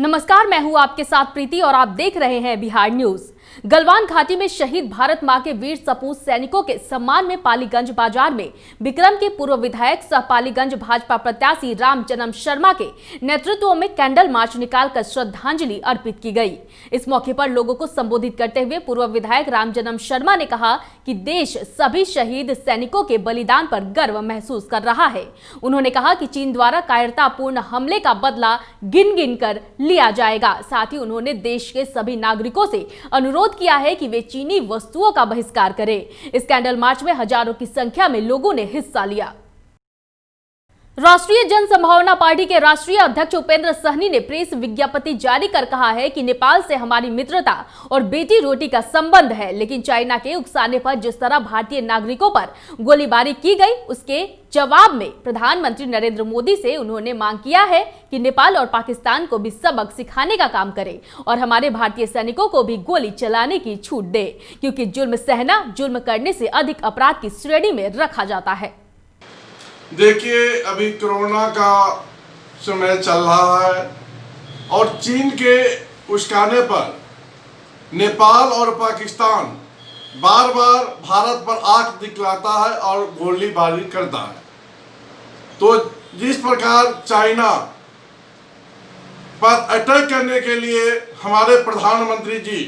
नमस्कार, मैं हूं आपके साथ प्रीति और आप देख रहे हैं बिहार न्यूज। गलवान घाटी में शहीद भारत मां के वीर सपूत सैनिकों के सम्मान में पालीगंज बाजार में बिक्रम के पूर्व विधायक सह पालीगंज भाजपा प्रत्याशी राम जन्म शर्मा के नेतृत्व में कैंडल मार्च निकालकर श्रद्धांजलि अर्पित की गई। इस मौके पर लोगों को संबोधित करते हुए पूर्व विधायक राम जन्म शर्मा ने कहा कि देश सभी शहीद सैनिकों के बलिदान पर गर्व महसूस कर रहा है। उन्होंने कहा कि चीन द्वारा कायरतापूर्ण हमले का बदला गिन गिन कर लिया जाएगा। साथ ही उन्होंने देश के सभी नागरिकों से अनुरोध किया है कि वे चीनी वस्तुओं का बहिष्कार करें। इस कैंडल मार्च में हजारों की संख्या में लोगों ने हिस्सा लिया। राष्ट्रीय जन संभावना पार्टी के राष्ट्रीय अध्यक्ष उपेंद्र सहनी ने प्रेस विज्ञप्ति जारी कर कहा है कि नेपाल से हमारी मित्रता और बेटी रोटी का संबंध है, लेकिन चाइना के उकसाने पर जिस तरह भारतीय नागरिकों पर गोलीबारी की गई, उसके जवाब में प्रधानमंत्री नरेंद्र मोदी से उन्होंने मांग किया है कि नेपाल और पाकिस्तान को भी सबक सिखाने का काम करे और हमारे भारतीय सैनिकों को भी गोली चलाने की छूट दे, क्योंकि जुल्म सहना जुल्म करने से अधिक अपराध की श्रेणी में रखा जाता है। देखिए, अभी कोरोना का समय चल रहा है और चीन के उस्काने पर नेपाल और पाकिस्तान बार बार भारत पर आंख दिखलाता है और गोलीबारी करता है। तो जिस प्रकार चाइना पर अटैक करने के लिए हमारे प्रधानमंत्री जी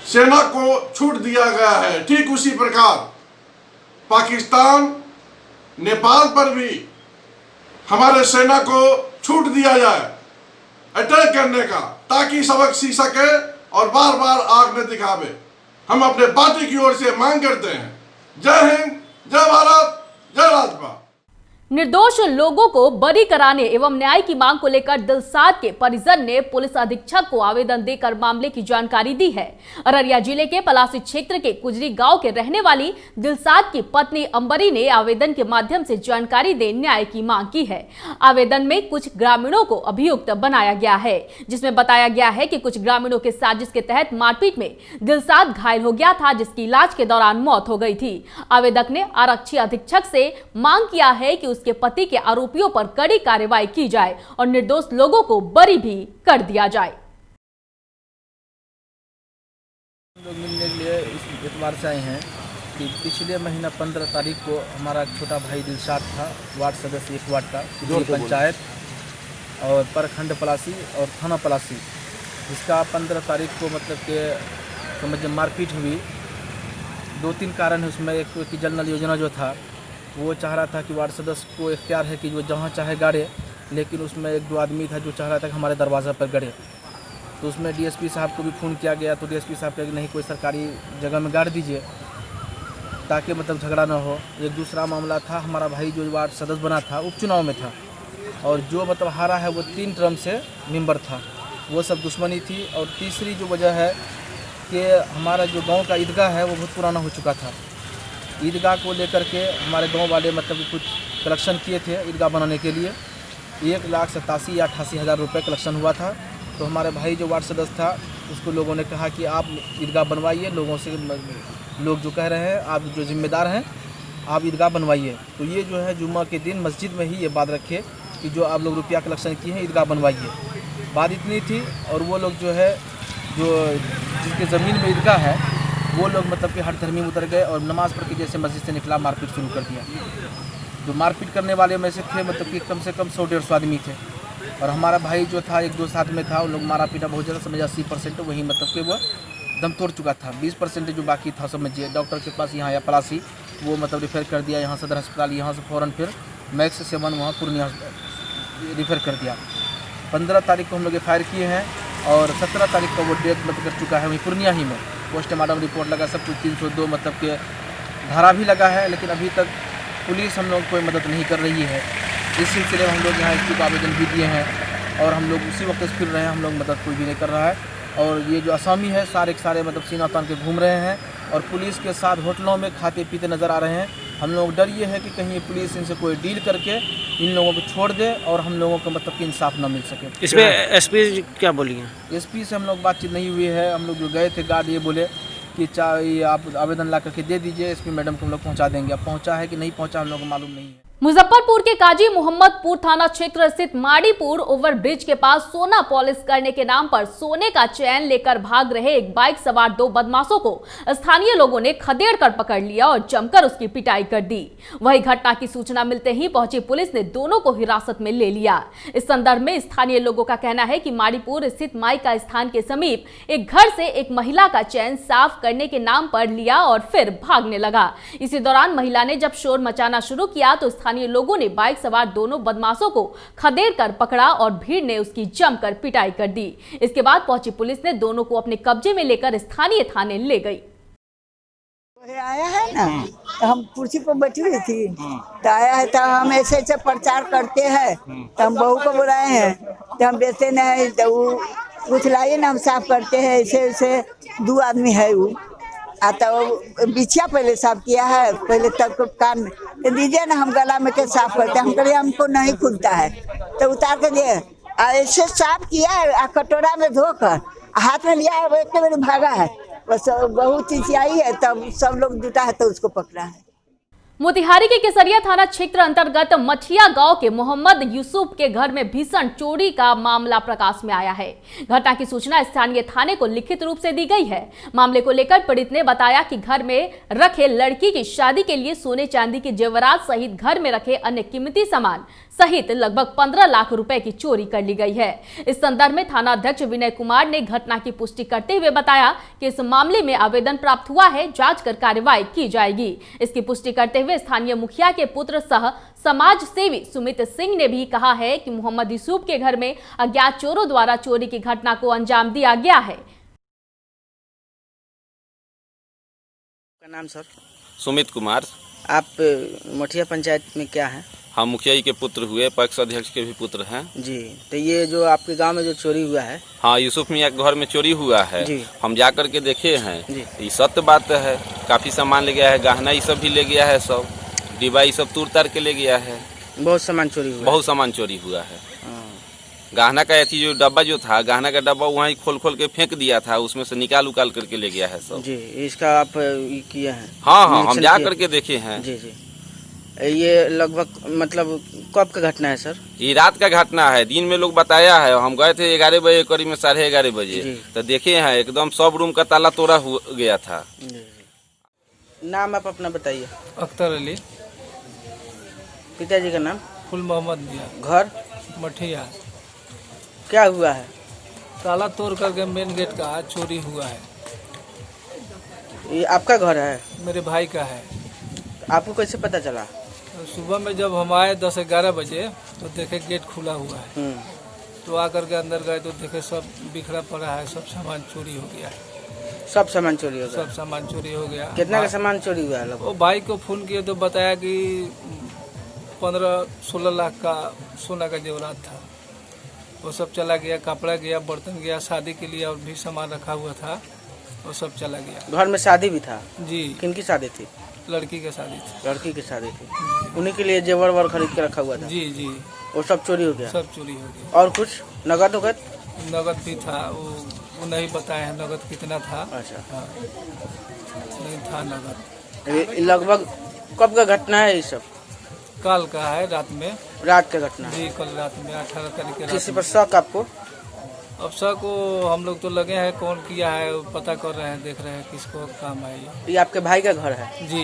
सेना को छूट दिया गया है, ठीक उसी प्रकार पाकिस्तान नेपाल पर भी हमारे सेना को छूट दिया जाए अटैक करने का, ताकि सबक सीख सके और बार बार आंख न दिखावे। हम अपने पार्टी की ओर से मांग करते हैं। जय हिंद, जय भारत, जय राजपा। निर्दोष लोगों को बरी कराने एवं न्याय की मांग को लेकर दिलसाद के परिजन ने पुलिस अधीक्षक को आवेदन देकर मामले की जानकारी दी है। अररिया जिले के पलासी क्षेत्र के कुजरी गांव के रहने वाली दिलसाद की पत्नी अंबरी ने आवेदन के माध्यम से जानकारी दे न्याय की मांग की है। आवेदन में कुछ ग्रामीणों को अभियुक्त बनाया गया है, जिसमें बताया गया है कि कुछ ग्रामीणों के साजिश के तहत मारपीट में दिलसाद घायल हो गया था, जिसकी इलाज के दौरान मौत हो गई थी। आवेदक ने आरक्षी अधीक्षक से मांग किया है कि उसके पति के आरोपियों पर कड़ी कार्रवाई की जाए और निर्दोष लोगों को बरी भी कर दिया जाए। हम लोग मिलने के लिए इस एतबार से आए हैं कि पिछले महीना 15 तारीख को हमारा छोटा भाई दिलशाद था, वार्ड सदस्य 1 वार्ड का, पंचायत और प्रखंड पलासी और थाना पलासी, जिसका 15 तारीख को मतलब के समझिए मारपीट हुई। 2-3 कारण है उसमें। एक कि जल नल योजना जो था वो चाह रहा था कि वार्ड सदस्य को इख्तियार है कि वो जहाँ चाहे गाड़े, लेकिन उसमें 1-2 आदमी था जो चाह रहा था कि हमारे दरवाज़ा पर गड़े। तो उसमें डीएसपी साहब को भी फ़ोन किया गया, तो डीएसपी साहब कहे कि नहीं, कोई सरकारी जगह में गाड़ दीजिए ताकि मतलब झगड़ा ना हो। एक दूसरा मामला था, हमारा भाई जो वार्ड सदस्य बना था उपचुनाव में था और जो मतलब हारा है वो 3 टर्म से मेंबर था, वो सब दुश्मनी थी। और तीसरी जो वजह है कि हमारा जो गाँव का ईदगाह है वो बहुत पुराना हो चुका था। ईदगाह को लेकर के हमारे गांव वाले मतलब कुछ कलेक्शन किए थे ईदगाह बनाने के लिए। 1,87,000 या 88,000 रुपये कलेक्शन हुआ था। तो हमारे भाई जो वार्ड सदस्य था उसको लोगों ने कहा कि आप ईदगाह बनवाइए, लोगों से लोग जो कह रहे हैं, आप जो जिम्मेदार हैं आप ईदगाह बनवाइए। तो ये जो है जुम्मा के दिन मस्जिद में ही ये बात रखे कि जो आप लोग रुपया कलेक्शन किए हैं ईदगाह बनवाइए। बात इतनी थी और वो लोग जो है जो जिसके ज़मीन में ईदगाह है वो लोग मतलब कि हर धर्मी में उतर गए और नमाज़ पढ़ के जैसे मस्जिद से निकला मारपीट शुरू कर दिया। जो मारपीट करने वाले में से थे मतलब कि कम से कम 100-150 आदमी थे और हमारा भाई जो था 1-2 साथ में था। उन लोग मारा पीटा बहुत ज़्यादा, समझिए 80% वही मतलब कि वो दम तोड़ चुका था। 20% जो बाकी था समझिए डॉक्टर के पास यहाँ या पलासी वो मतलब रेफ़र कर दिया यहाँ सदर अस्पताल, यहाँ से फ़ौरन फिर मैक्स 7 वहाँ पूर्णिया रेफ़र कर दिया। 15 तारीख को हम लोग FIR किए हैं और 17 तारीख को वो डेथ मतलब कर चुका है वहीं पूर्णिया ही में। पोस्टमार्टम रिपोर्ट लगा, सब कुछ 302 मतलब के धारा भी लगा है, लेकिन अभी तक पुलिस हम लोग कोई मदद नहीं कर रही है। इस सिलसिले में हम लोग यहाँ इसको आवेदन भी दिए हैं और हम लोग उसी वक्त से फिर रहे हैं, हम लोग मदद कोई भी नहीं कर रहा है। और ये जो असामी है सारे मतलब सीना तान के घूम रहे हैं और पुलिस के साथ होटलों में खाते पीते नज़र आ रहे हैं। हम लोग डर ये है कि कहीं पुलिस इनसे कोई डील करके इन लोगों को छोड़ दे और हम लोगों को मतलब कि इंसाफ ना मिल सके। इसमें एसपी क्या बोली है? एसपी से हम लोग बातचीत नहीं हुई है। हम लोग जो गए थे गार्ड ये बोले कि चाहे आप आवेदन ला करके दे दीजिए, एसपी मैडम को हम लोग पहुँचा देंगे। अब पहुँचा है कि नहीं पहुँचा हम लोग को मालूम नहीं है। मुजफ्फरपुर के काजी मोहम्मदपुर थाना क्षेत्र स्थित माड़ीपुर ओवरब्रिज के पास सोना पॉलिश करने के नाम पर सोने का चैन लेकर भाग रहे एक बाइक सवार 2 बदमाशों को स्थानीय लोगों ने खदेड़ कर पकड़ लिया और जमकर उसकी पिटाई कर दी। वही घटना की सूचना मिलते ही पहुंची पुलिस ने दोनों को हिरासत में ले लिया। इस संदर्भ में स्थानीय लोगों का कहना है कि माड़ीपुर स्थित माई का स्थान के समीप एक घर से एक महिला का चैन साफ करने के नाम पर लिया और फिर भागने लगा। इसी दौरान महिला ने जब शोर मचाना शुरू किया तो स्थानीय लोगों ने बाइक सवार दोनों बदमाशों को खदेड़ कर पकड़ा और भीड़ ने उसकी जमकर पिटाई कर दी। इसके बाद पहुंची पुलिस ने दोनों को अपने कब्जे में लेकर स्थानीय थाने ले गई। आया है ना, तो हम कुर्सी पर बैठी हुई थी तो आया है, तो हम ऐसे ऐसे प्रचार करते हैं तो हम बहू को बुलाए हैं तो हम बेचते नहीं तो कुछ लाइए ना, हम साफ करते हैं। ऐसे ऐसे 2 आदमी है वो तो बिछिया पहले साफ किया है, पहले तक कान दीजिए ना, हम गला में के साफ करते हैं। हम कहिए हमको नहीं खुलता है तो उतार के दिए, ऐसे साफ किया है, कटोरा में धोकर हाथ में लिया है, एक बार भागा है। बस बहुत चिंचियाई है, तब सब लोग जुटा है तो उसको पकड़ा है। मोतिहारी के केसरिया थाना क्षेत्र अंतर्गत मठिया गांव के मोहम्मद यूसुफ के घर में भीषण चोरी का मामला प्रकाश में आया है। घटना की सूचना स्थानीय थाने को लिखित रूप से दी गई है। मामले को लेकर पीड़ित ने बताया कि घर में रखे लड़की की शादी के लिए सोने चांदी के जेवरात सहित घर में रखे अन्य कीमती सामान सहित लगभग 15 लाख रुपए की चोरी कर ली गई है। इस संदर्भ में थाना अध्यक्ष विनय कुमार ने घटना की पुष्टि करते हुए बताया कि इस मामले में आवेदन प्राप्त हुआ है, जांच कर कार्रवाई की जाएगी। इसकी पुष्टि करते हुए स्थानीय मुखिया के पुत्र सह समाज सेवी सुमित सिंह ने भी कहा है कि मोहम्मद यूसुफ के घर में अज्ञात चोरों द्वारा चोरी की घटना को अंजाम दिया गया है। का नाम सर? सुमित कुमार। आप मठिया पंचायत में क्या है? हम मुखिया जी के पुत्र हुए, पक्ष अध्यक्ष के भी पुत्र हैं जी। तो ये जो आपके गांव में जो चोरी हुआ है? हाँ, यूसुफ मियाँ के घर में चोरी हुआ है जी। हम जा कर के देखे हैं जी। ये सत्य बात है। काफी सामान ले गया है, गहना ये सब भी ले गया है, सब डिब्बा ये सब तोड़ तार के ले गया है। बहुत सामान चोरी हुआ? बहुत सामान चोरी हुआ है। गहना का ऐसी जो डब्बा जो था, गहना का डब्बा वहीं खोल खोल के फेंक दिया था, उसमें से निकाल उकाल करके ले गया है सब जी। इसका आप किए हैं? हाँ, हम जा करके देखे हैं जी जी। ये लगभग मतलब कब का घटना है सर? ये रात का घटना है। दिन में लोग बताया है, हम गए थे 11 बजे, करीब में 11:30 बजे तो देखे हैं एकदम सब रूम का ताला तोड़ा हो गया था। नाम आप अपना बताइए। अख्तर अली। पिताजी का नाम? फुल मोहम्मद मियाँ। घर? मठिया। क्या हुआ है? ताला तोड़ करके मेन गेट का चोरी हुआ है। ये आपका घर है? मेरे भाई का है। आपको कैसे पता चला? सुबह में जब हम आए 10-11 बजे तो देखे गेट खुला हुआ है, तो आकर के अंदर गए तो देखे सब बिखरा पड़ा है, सब सामान चोरी हो गया है। सब सामान चोरी हो गया? सब सामान चोरी हो गया। कितना का सामान चोरी हुआ है? वो भाई को फोन किए तो बताया कि 15-16 लाख का सोना का जेवरात था, वो सब चला गया। कपड़ा गया, बर्तन गया, शादी के लिए और भी सामान रखा हुआ था, वो सब चला गया। घर में शादी भी था? जी। किनकी शादी थी? लड़की की शादी थी। लड़की की शादी थी, उन्हीं के लिए जेवर वर खरीद के रखा हुआ था? जी जी। वो सब चोरी हो गया? सब चोरी हो गया। और कुछ नगद वगद? नगद भी था, वो नहीं बताया है नगद कितना था। अच्छा। हाँ, नहीं था नगद। ये लगभग कब का घटना है ये सब? कल का है, रात में। रात का घटना? जी, कल रात में 18 तारीख के रात। किसी पर शक आपको? अब शक को हम लोग तो लगे हैं, कौन किया है पता कर रहे हैं, देख रहे हैं किसको काम है ये। ये आपके भाई का घर है? जी।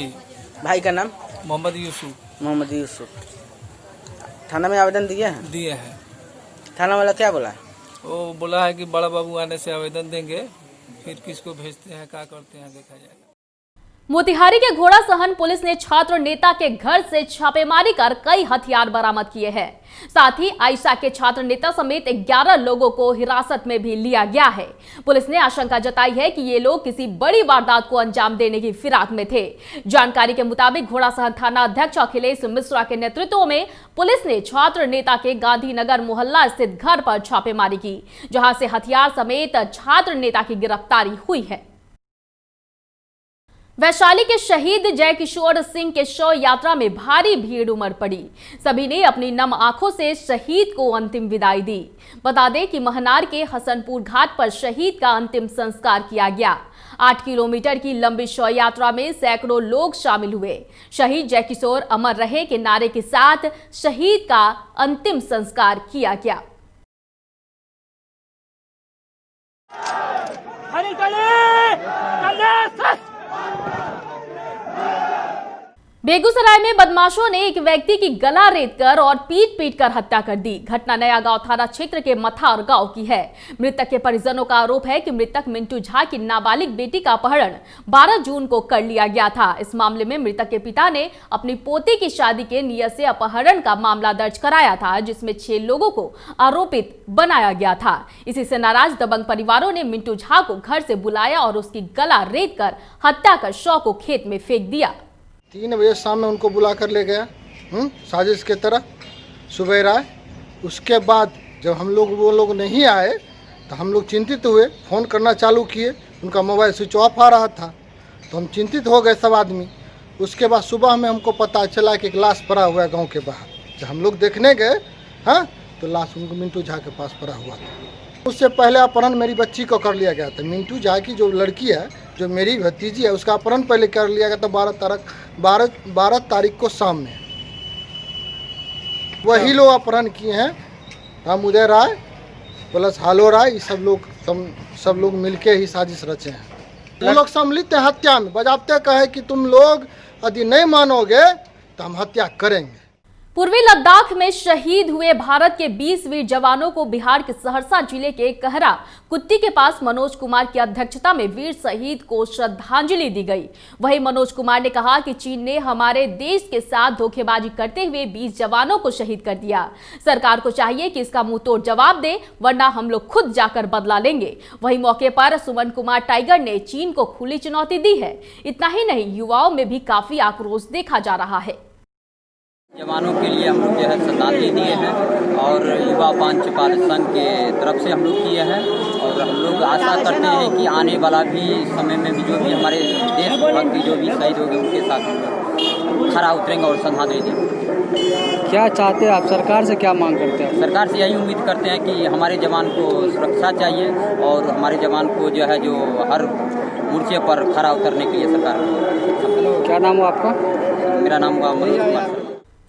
भाई का नाम? मोहम्मद यूसुफ। मोहम्मद यूसुफ। थाना में आवेदन दिए हैं? दिए हैं। थाना वाला क्या बोला है? वो बोला है कि बड़ा बाबू आने से आवेदन देंगे, फिर किसको भेजते हैं, क्या करते हैं, देखा जाएगा। मोतिहारी के घोड़ा सहन पुलिस ने छात्र नेता के घर से छापेमारी कर कई हथियार बरामद किए हैं। साथ ही आयशा के छात्र नेता समेत 11 लोगों को हिरासत में भी लिया गया है। पुलिस ने आशंका जताई है कि ये लोग किसी बड़ी वारदात को अंजाम देने की फिराक में थे। जानकारी के मुताबिक घोड़ा सहन थाना अध्यक्ष अखिलेश मिश्रा के नेतृत्व में पुलिस ने छात्र नेता के गांधीनगर मोहल्ला स्थित घर पर छापेमारी की, जहां से हथियार समेत छात्र नेता की गिरफ्तारी हुई है। वैशाली के शहीद जय किशोर सिंह के शव यात्रा में भारी भीड़ उमड़ पड़ी। सभी ने अपनी नम आंखों से शहीद को अंतिम विदाई दी। बता दें कि महनार के हसनपुर घाट पर शहीद का अंतिम संस्कार किया गया। 8 किलोमीटर की लंबी शव यात्रा में सैकड़ों लोग शामिल हुए। शहीद जय किशोर अमर रहे के नारे के साथ शहीद का अंतिम संस्कार किया गया। बेगूसराय में बदमाशों ने एक व्यक्ति की गला रेतकर और पीट कर हत्या कर दी। घटना नया गांव थाना क्षेत्र के मथार गांव की है। मृतक के परिजनों का आरोप है कि मृतक मिंटू झा की नाबालिग बेटी का अपहरण 12 जून को कर लिया गया था। इस मामले में मृतक के पिता ने अपनी पोती की शादी के नियत से अपहरण का मामला दर्ज कराया था, जिसमें 6 लोगों को आरोपित बनाया गया था। इसी से नाराज दबंग परिवारों ने मिंटू झा को घर से बुलाया और उसकी गला रेतकर हत्या कर शव को खेत में फेंक दिया। 3 बजे शाम में उनको बुला कर ले गया साजिश के तरह सुबह आए। उसके बाद जब वो लोग नहीं आए तो हम लोग चिंतित हुए, फ़ोन करना चालू किए। उनका मोबाइल स्विच ऑफ आ रहा था तो हम चिंतित हो गए सब आदमी। उसके बाद सुबह में हमको पता चला कि एक लाश पड़ा हुआ है गांव के बाहर। जब हम लोग देखने गए तो लाश उनको मिंटू झा के पास पड़ा हुआ था। उससे पहले अपहरण मेरी बच्ची को कर लिया गया था। मिंटू झा की जो लड़की है, जो मेरी भतीजी है, उसका अपहरण पहले कर लिया गया था 12 तारीख को शाम में। वही लोग अपहरण किए हैं। राम उदय राय प्लस हालो राय, सब लोग मिलके ही साजिश रचे हैं। वो लोग सम्मिलित है हत्या में। बजाते कहे कि तुम लोग यदि नहीं मानोगे तो हम हत्या करेंगे। पूर्वी लद्दाख में शहीद हुए भारत के 20 वीर जवानों को बिहार के सहरसा जिले के कहरा कुट्टी के पास मनोज कुमार की अध्यक्षता में वीर शहीद को श्रद्धांजलि दी गई। वहीं मनोज कुमार ने कहा कि चीन ने हमारे देश के साथ धोखेबाजी करते हुए 20 जवानों को शहीद कर दिया। सरकार को चाहिए कि इसका मुंहतोड़ जवाब दे, वरना हम लोग खुद जाकर बदला लेंगे। वहीं मौके पर सुमन कुमार टाइगर ने चीन को खुली चुनौती दी है। इतना ही नहीं, युवाओं में भी काफी आक्रोश देखा जा रहा है। जवानों के लिए हम लोग जो है श्रद्धांजलि दिए हैं और युवा पांचपाल संघ के तरफ से हम लोग किए हैं। और हम लोग आशा करते हैं कि आने वाला भी समय में भी जो भी हमारे देशभक्त जो भी शहीद होंगे उनके साथ खरा उतरेंगे और श्रद्धांजलि देंगे। क्या चाहते हैं आप? सरकार से क्या मांग करते हैं? सरकार से यही उम्मीद करते हैं कि हमारे जवान को सुरक्षा चाहिए और हमारे जवान को जो है जो हर मोर्चे पर खरा उतरने के लिए सरकार। क्या नाम हो आपका? मेरा नाम हुआ मनोज कुमार।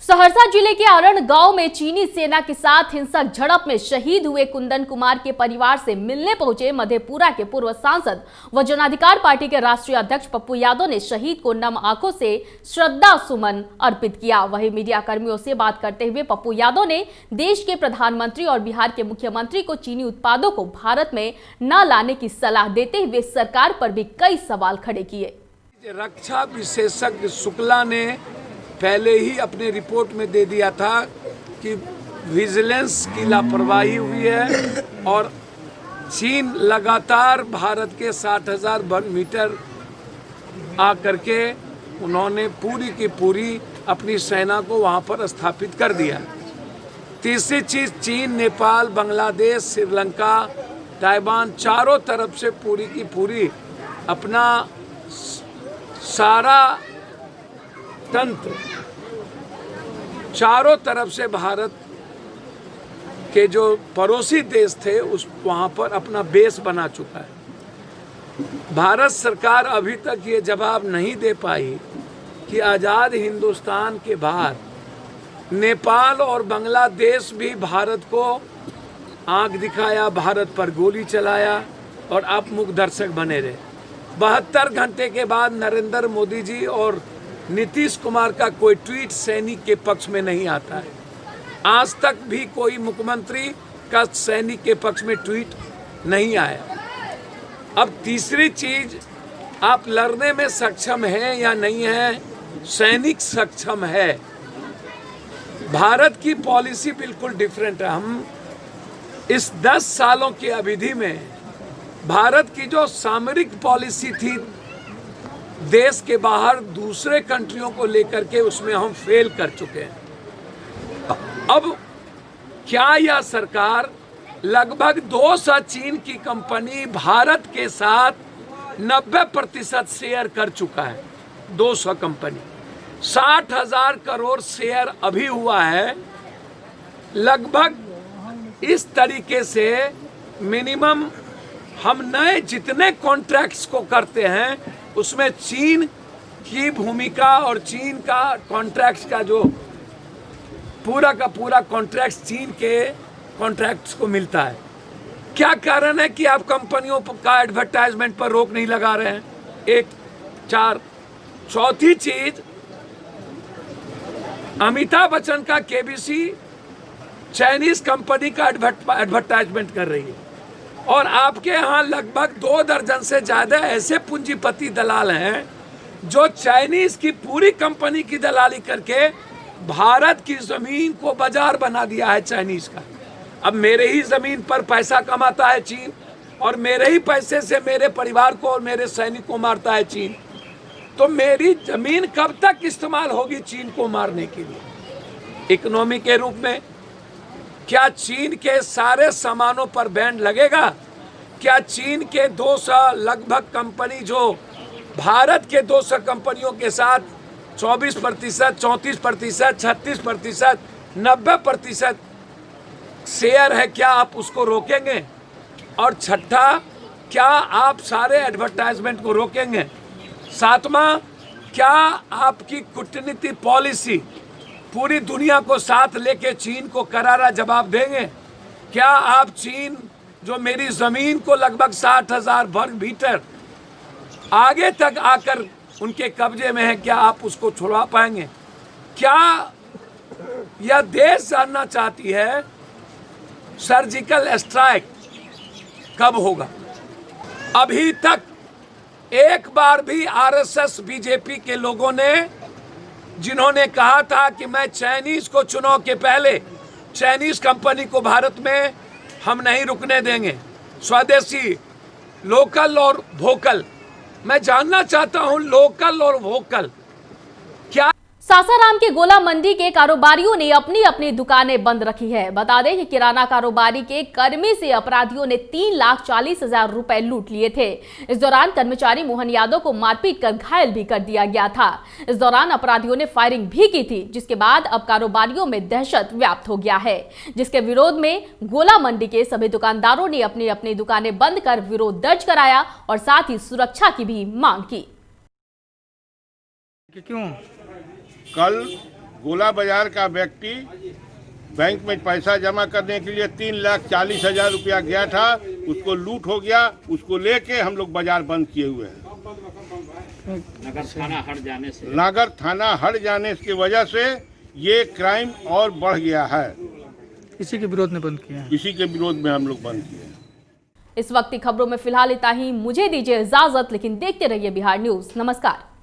सहरसा जिले के अरण गांव में चीनी सेना के साथ हिंसक झड़प में शहीद हुए कुंदन कुमार के परिवार से मिलने पहुंचे मधेपुरा के पूर्व सांसद व जन अधिकार पार्टी के राष्ट्रीय अध्यक्ष पप्पू यादव ने शहीद को नम आंखों से श्रद्धा सुमन अर्पित किया। वहीं मीडिया कर्मियों से बात करते हुए पप्पू यादव ने देश के प्रधानमंत्री और बिहार के मुख्यमंत्री को चीनी उत्पादों को भारत में न लाने की सलाह देते हुए सरकार पर भी कई सवाल खड़े किए। रक्षा विशेषज्ञ शुक्ला ने पहले ही अपने रिपोर्ट में दे दिया था कि विजिलेंस की लापरवाही हुई है और चीन लगातार भारत के 60,000 वर्ग मीटर आकर के उन्होंने पूरी की पूरी अपनी सेना को वहां पर स्थापित कर दिया। तीसरी चीज, चीन, नेपाल, बांग्लादेश, श्रीलंका, ताइवान चारों तरफ से पूरी की पूरी अपना सारा तंत्र चारों तरफ से भारत के जो पड़ोसी देश थे उस वहाँ पर अपना बेस बना चुका है। भारत सरकार अभी तक ये जवाब नहीं दे पाई कि आज़ाद हिंदुस्तान के बाद नेपाल और बांग्लादेश भी भारत को आंख दिखाया, भारत पर गोली चलाया और आप मूक दर्शक बने रहे। 72 घंटे के बाद नरेंद्र मोदी जी और नीतीश कुमार का कोई ट्वीट सैनिक के पक्ष में नहीं आता है। आज तक भी कोई मुख्यमंत्री का सैनिक के पक्ष में ट्वीट नहीं आया। अब तीसरी चीज, आप लड़ने में सक्षम हैं या नहीं है, सैनिक सक्षम है। भारत की पॉलिसी बिल्कुल डिफरेंट है। हम इस 10 सालों की अवधि में भारत की जो सामरिक पॉलिसी थी देश के बाहर दूसरे कंट्रियों को लेकर के, उसमें हम फेल कर चुके हैं। अब क्या यह सरकार लगभग 200 चीन की कंपनी भारत के साथ 90% शेयर कर चुका है 200 कंपनी। 60,000 करोड़ शेयर अभी हुआ है। लगभग इस तरीके से मिनिमम हम नए जितने कॉन्ट्रैक्ट्स को करते हैं उसमें चीन की भूमिका और चीन का कॉन्ट्रैक्ट्स का जो पूरा का पूरा कॉन्ट्रैक्ट्स चीन के कॉन्ट्रैक्ट्स को मिलता है। क्या कारण है कि आप कंपनियों का एडवर्टाइजमेंट पर रोक नहीं लगा रहे हैं? एक चार चौथी चीज, अमिताभ बच्चन का केबीसी चाइनीज कंपनी का एडवर्टाइजमेंट कर रही है और आपके यहाँ लगभग 2 दर्जन से ज्यादा ऐसे पूंजीपति दलाल हैं जो चाइनीज की पूरी कंपनी की दलाली करके भारत की जमीन को बाजार बना दिया है चाइनीज का। अब मेरे ही जमीन पर पैसा कमाता है चीन और मेरे ही पैसे से मेरे परिवार को और मेरे सैनिक को मारता है चीन। तो मेरी जमीन कब तक इस्तेमाल होगी चीन को मारने के लिए? इकोनॉमी के रूप में क्या चीन के सारे सामानों पर बैन लगेगा? क्या चीन के 200 लगभग कंपनी जो भारत के 200 कंपनियों के साथ 24%, 34%, 36%, 90% शेयर है, क्या आप उसको रोकेंगे? और छठा, क्या आप सारे एडवर्टाइजमेंट को रोकेंगे? सातवां, क्या आपकी कूटनीति पॉलिसी पूरी दुनिया को साथ लेके चीन को करारा जवाब देंगे? क्या आप चीन जो मेरी जमीन को लगभग 60,000 वर्ग मीटर आगे तक आकर उनके कब्जे में है, क्या आप उसको छुड़वा पाएंगे? क्या यह देश जानना चाहती है सर्जिकल स्ट्राइक कब होगा? अभी तक एक बार भी आरएसएस बीजेपी के लोगों ने, जिन्होंने कहा था कि मैं चाइनीज को चुनाव के पहले चाइनीज कंपनी को भारत में हम नहीं रुकने देंगे, स्वदेशी, लोकल और वोकल, मैं जानना चाहता हूं लोकल और वोकल क्या? सासाराम के गोला मंडी के कारोबारियों ने अपनी अपनी दुकानें बंद रखी है। बता दें कि किराना कारोबारी के कर्मी से अपराधियों ने 3,40,000 रुपए लूट लिए थे। इस दौरान कर्मचारी मोहन यादव को मारपीट कर घायल भी कर दिया गया था। इस दौरान अपराधियों ने फायरिंग भी की थी, जिसके बाद अब कारोबारियों में दहशत व्याप्त हो गया है, जिसके विरोध में गोला मंडी के सभी दुकानदारों ने अपनी अपनी दुकानें बंद कर विरोध दर्ज कराया और साथ ही सुरक्षा की भी मांग की। क्यों? कल गोला बाजार का व्यक्ति बैंक में पैसा जमा करने के लिए 3,40,000 रुपया गया था, उसको लूट हो गया, उसको लेके हम लोग बाजार बंद किए हुए हैं। नगर थाना हट जाने की वजह से ये क्राइम और बढ़ गया है। इसी के विरोध में बंद किया है। इसी के विरोध में हम लोग बंद किए। इस वक्त की खबरों में फिलहाल इतना ही। मुझे दीजिए इजाजत, लेकिन देखते रहिए बिहार न्यूज। नमस्कार।